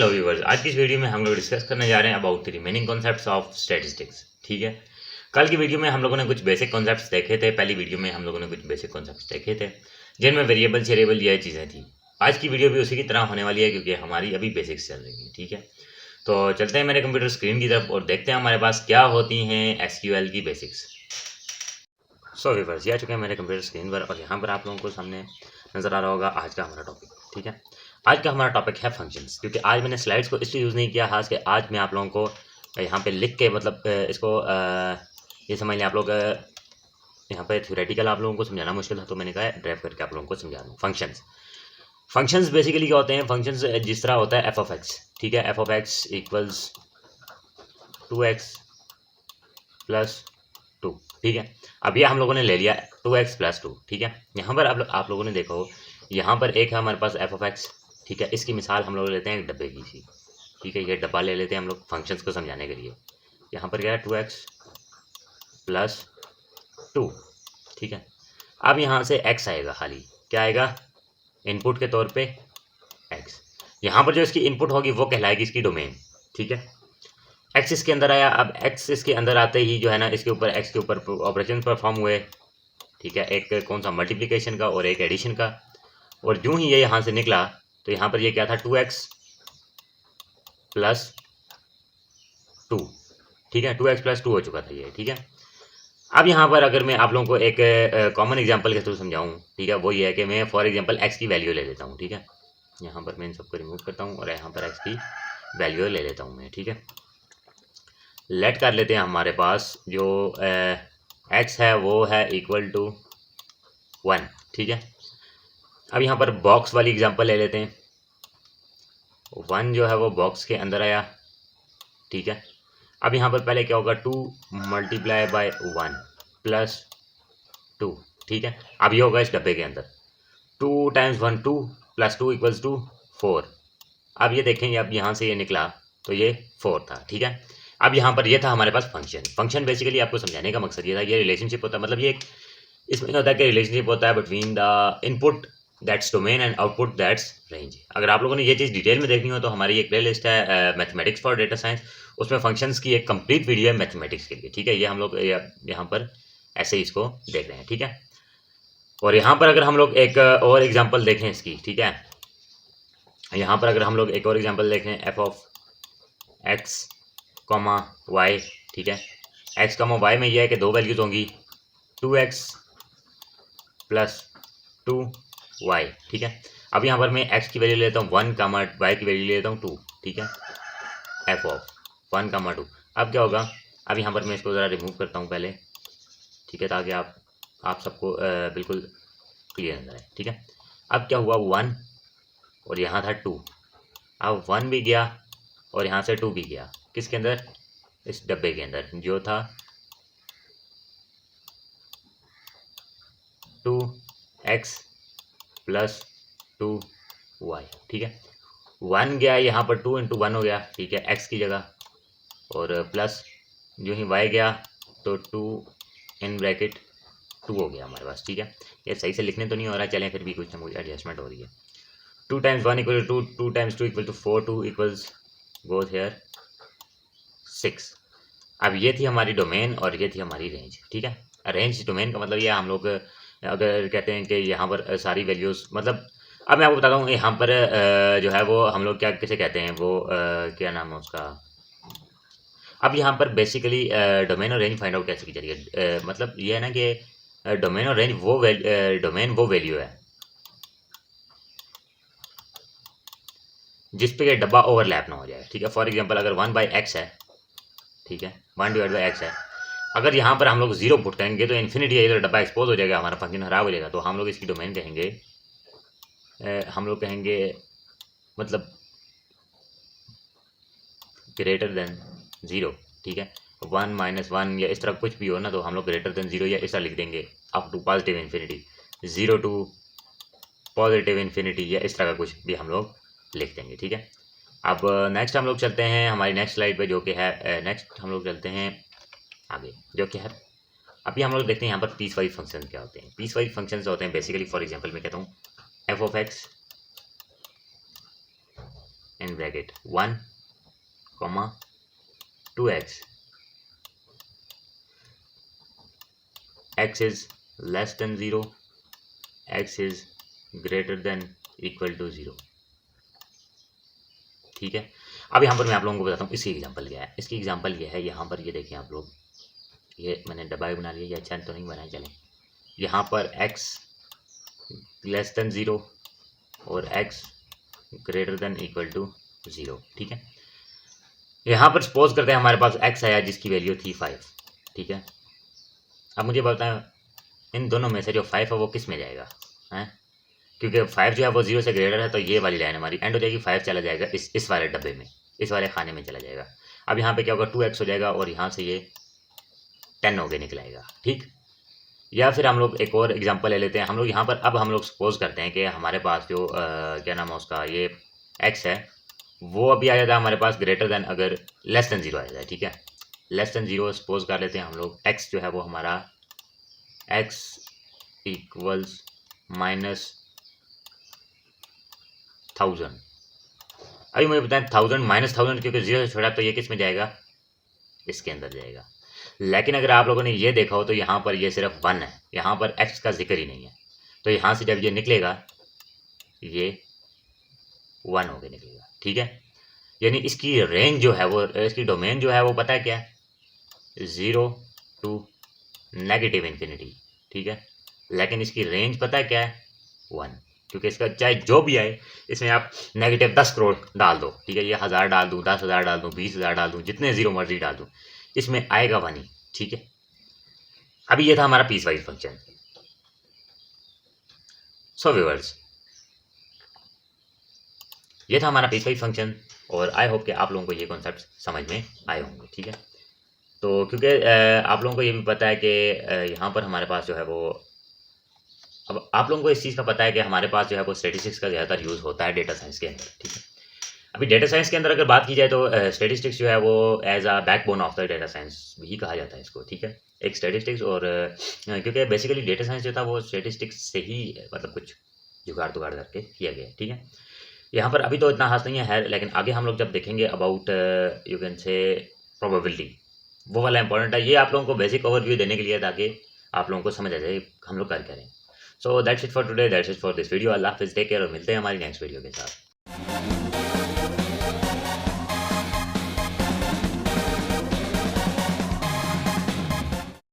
Hello viewers, आज की इस वीडियो में हम लोग डिस्कस करने जा रहे हैं about the remaining concepts of statistics. ठीक है, कल की वीडियो में हम लोगों ने कुछ बेसिक कॉन्सेप्ट्स देखे थे। पहली वीडियो में हम लोगों ने कुछ बेसिक कॉन्सेप्ट्स देखे थे जिनमें वेरिएबल वेरिएबल ये चीज़ें थी। आज की वीडियो भी उसी की तरह होने वाली है क्योंकि हमारी अभी बेसिक्स चल रही है। ठीक है, तो चलते हैं मेरे कंप्यूटर स्क्रीन की तरफ और देखते हैं हमारे पास क्या होती हैं एसक्यूएल की बेसिक्स। सो व्यूवर्स, ये आ चुके हैं मेरे कंप्यूटर स्क्रीन पर और यहाँ पर आप लोगों को सामने नज़र आ रहा होगा आज का हमारा टॉपिक। ठीक है, आज का हमारा टॉपिक है फंक्शंस। क्योंकि आज मैंने स्लाइड्स को इसलिए यूज़ नहीं किया खास कि आज मैं आप लोगों को यहाँ पे लिख के मतलब इसको ये समझ लें आप लोग यहाँ पे थ्योरेटिकल आप लोगों को समझाना मुश्किल है, तो मैंने कहा ड्राइव करके आप लोगों को समझा दूँ। फंक्शंस बेसिकली क्या होते हैं? फंक्शंस जिस तरह होता है एफ ऑफ एक्स। ठीक है, F of x equals 2x plus 2। ठीक है, अब ये हम लोगों ने ले लिया 2x प्लस 2। ठीक है, यहाँ पर आप लोगों ने देखा हो, यहाँ पर एक है हमारे पास एफ ऑफ एक्स। ठीक है, इसकी मिसाल हम लोग लेते हैं एक डब्बे की सी। ठीक है, ये डब्बा ले लेते हैं हम लोग फंक्शंस को समझाने के लिए। यहाँ पर क्या है 2x प्लस 2। ठीक है, अब यहाँ से x आएगा, खाली क्या आएगा इनपुट के तौर पे x। यहाँ पर जो इसकी इनपुट होगी वो कहलाएगी इसकी डोमेन। ठीक है, एक्स इसके अंदर आया। अब एक्स इसके अंदर आते ही जो है ना इसके ऊपर एक्स के ऊपर ऑपरेशन परफॉर्म हुए। ठीक है, एक कौन सा मल्टीप्लिकेशन का और एक एडिशन का। और यूं ही ये यहाँ से निकला तो यहाँ पर ये क्या था 2x प्लस 2। ठीक है, 2x प्लस 2 हो चुका था ये। ठीक है, अब यहाँ पर अगर मैं आप लोगों को एक कॉमन एग्जांपल के थ्रू समझाऊँ, ठीक है, वो ये है कि मैं फॉर एग्जांपल x की वैल्यू ले लेता हूँ। ठीक है, यहाँ पर मैं इन सबको रिमूव करता हूँ और यहाँ पर x की वैल्यू ले लेता हूँ मैं। ठीक है, लेट कर लेते हैं हमारे पास जो x है वो है इक्वल टू 1। ठीक है, अब यहाँ पर बॉक्स वाली एग्जांपल ले लेते हैं। 1 जो है वो बॉक्स के अंदर आया। ठीक है, अब यहाँ पर पहले क्या होगा 2 मल्टीप्लाई बाय 1 प्लस 2। ठीक है, अब ये होगा इस डब्बे के अंदर 2 टाइम्स 1 2 प्लस 2 इक्वल्स टू 4। अब ये देखेंगे, अब यहाँ से ये निकला तो ये 4 था। ठीक है, अब यहाँ पर ये था हमारे पास फंक्शन बेसिकली आपको समझाने का मकसद ये था, ये रिलेशनशिप होता है, मतलब ये इसमें होता है कि रिलेशनशिप होता है between the input that's domain and output that's range. अगर आप लोगों ने ये चीज़ डिटेल में देखनी हो तो हमारी एक प्ले लिस्ट है मैथमेटिक्स फॉर डेटा साइंस, उसमें फंक्शंस की एक कंप्लीट वीडियो है मैथमेटिक्स के लिए। ठीक है, ये हम लोग यहाँ पर ऐसे ही इसको देख रहे हैं। ठीक है, और यहाँ पर अगर हम लोग एक और एग्जाम्पल देखें इसकी। ठीक है, यहाँ पर अगर हम लोग एक और एग्जाम्पल देखें F of X comma Y. ठीक है, एक्स कॉमा वाई में यह है कि दो वैल्यूज होंगी 2x प्लस 2y। ठीक है, अब यहाँ पर मैं x की वैल्यू लेता हूँ 1 कामा y की वैल्यू लेता हूँ 2। ठीक है, एफ ऑफ 1 कामा 2। अब क्या होगा, अब यहाँ पर मैं इसको ज़रा रिमूव करता हूँ पहले। ठीक है, ताकि आप सबको बिल्कुल क्लियर नजर आए। ठीक है, अब क्या हुआ 1 और यहाँ था 2। अब 1 भी गया और यहाँ से 2 भी गया, किसके अंदर इस डब्बे के अंदर जो था 2x प्लस 2y। ठीक है, 1 गया यहाँ पर 2 इंटू 1 हो गया। ठीक है, x की जगह, और प्लस जो ही y गया तो 2 इन ब्रैकेट 2 हो गया हमारे पास। ठीक है, ये सही से लिखने तो नहीं हो रहा, चलें फिर भी कुछ ना कुछ एडजस्टमेंट हो रही है। 2 times 1 equal to 2 times 2 equal to 4, 2 equals goes here 6। अब ये थी हमारी डोमेन और ये थी हमारी रेंज। ठीक है, रेंज डोमेन का मतलब ये हम लोग अगर कहते हैं कि यहाँ पर सारी वैल्यूज़, मतलब अब मैं आपको बताता हूँ यहाँ पर जो है वो हम लोग क्या किसे कहते हैं, वो क्या नाम है उसका। अब यहाँ पर बेसिकली डोमेन और रेंज फाइंड आउट कैसे की जा रही है। मतलब ये है ना कि डोमेन और रेंज वो डोमेन वो वैल्यू है जिस पे ये डब्बा ओवरलैप ना हो जाए। ठीक है, फॉर एग्जांपल अगर 1/x है, ठीक है 1/x है, अगर यहाँ पर हम लोग 0 पुट करेंगे तो इन्फिनिटी है, इधर डब्बा एक्सपोज हो जाएगा, हमारा फंक्शन खराब हो जाएगा। तो हम लोग इसकी डोमेन कहेंगे हम लोग कहेंगे मतलब ग्रेटर देन 0। ठीक है, 1 - 1 या इस तरह कुछ भी हो ना, तो हम लोग ग्रेटर देन 0 या इस तरह लिख देंगे, up to positive infinity, 0 to positive infinity या इस तरह का कुछ भी हम लोग लिख देंगे। ठीक है, अब नेक्स्ट हम लोग चलते हैं हमारी नेक्स्ट स्लाइड पे, जो कि है नेक्स्ट हम लोग चलते हैं आगे, जो कि है अभी हम लोग देखते हैं यहाँ पर पीस वाइज फंक्शन क्या होते हैं। पीस वाइज फंक्शन होते हैं बेसिकली, फॉर एग्जांपल मैं कहता हूँ F of X in bracket 1, 2x, x is less than 0, x is greater than equal to 0। ठीक है, अब यहाँ पर मैं आप लोगों को बताता हूँ इसकी एग्जांपल क्या है। इसकी एग्जांपल ये है, यहाँ पर ये देखिए आप लोग, ये मैंने डब्बा बना लिया, ये अच्छा तो नहीं बनाया, चलें। यहाँ पर x लेस देन 0 और x greater than equal to 0। ठीक है, यहाँ पर सपोज करते हैं हमारे पास x आया जिसकी वैल्यू थी 5। ठीक है, अब मुझे बताएं इन दोनों में से जो 5 है वो किस में जाएगा हैं, क्योंकि 5 जो है वो 0 से ग्रेटर है, तो ये वाली लाइन हमारी एंड हो जाएगी, 5 चला जाएगा इस वाले डब्बे में, इस वाले खाने में चला जाएगा। अब यहाँ पे क्या होगा, 2x हो जाएगा और यहाँ से ये 10 हो गए निकलाएगा। ठीक, या फिर हम लोग एक और एग्जांपल ले लेते हैं। हम लोग यहाँ पर अब हम लोग सपोज करते हैं कि हमारे पास जो क्या नाम है उसका, ये x है वो अभी आ जाता है हमारे पास ग्रेटर देन, अगर लेस देन 0 आ जाता है। ठीक है, लेस देन 0 सपोज कर लेते हैं हम लोग, x जो है वो हमारा x इक्वल्स -1000। अभी मुझे बताएं 1000 -1000, क्योंकि 0 से छोड़ा तो ये किस में जाएगा, इसके अंदर जाएगा। लेकिन अगर आप लोगों ने ये देखा हो तो यहाँ पर ये सिर्फ 1 है, यहाँ पर x का जिक्र ही नहीं है, तो यहाँ से जब ये निकलेगा ये 1 होके निकलेगा। ठीक है, यानी इसकी रेंज जो है वो, इसकी डोमेन जो है वो पता है क्या है, 0 to -∞। ठीक है, लेकिन इसकी रेंज पता है क्या है, 1, क्योंकि इसका चाहे जो भी आए इसमें आप -10 करोड़ डाल दो। ठीक है, ये 1000 डाल दूँ, 10,000 डाल दूँ, 20,000 डाल दूँ, जितने 0 मर्जी डाल दूँ, इसमें आएगा 1 ही। ठीक है, अभी ये था हमारा piecewise function. So viewers, ये था हमारा पीस वाइज फंक्शन और आई होप कि आप लोगों को ये कॉन्सेप्ट समझ में आए होंगे। ठीक है, तो क्योंकि आप लोगों को ये भी पता है कि यहाँ पर हमारे पास जो है वो, अब आप लोगों को इस चीज़ का पता है कि हमारे पास जो है वो स्टैटिस्टिक्स का ज़्यादातर यूज़ होता है डेटा साइंस के अंदर। ठीक है, अभी डेटा साइंस के अंदर अगर बात की जाए तो स्टैटिस्टिक्स जो है वो as a backbone of the data science भी कहा जाता है इसको। ठीक है, एक स्टैटिस्टिक्स और क्योंकि बेसिकली डेटा साइंस जो था वो स्टैटिस्टिक्स से ही मतलब कुछ जुगाड़ तुगाड़ करके किया गया है। ठीक है, यहाँ पर अभी तो इतना खास नहीं है, लेकिन आगे हम लोग जब देखेंगे about you can say probability, वो वाला इंपॉर्टेंट है। ये आप लोगों को बेसिक ओवरव्यू देने के लिए ताकि आप लोगों को समझ आ जाए हम लोग कर करें। So that's it for today, that's it for this video. अल्लाह हाफिज़, टेक केयर और मिलते हैं हमारी नेक्स्ट वीडियो के साथ।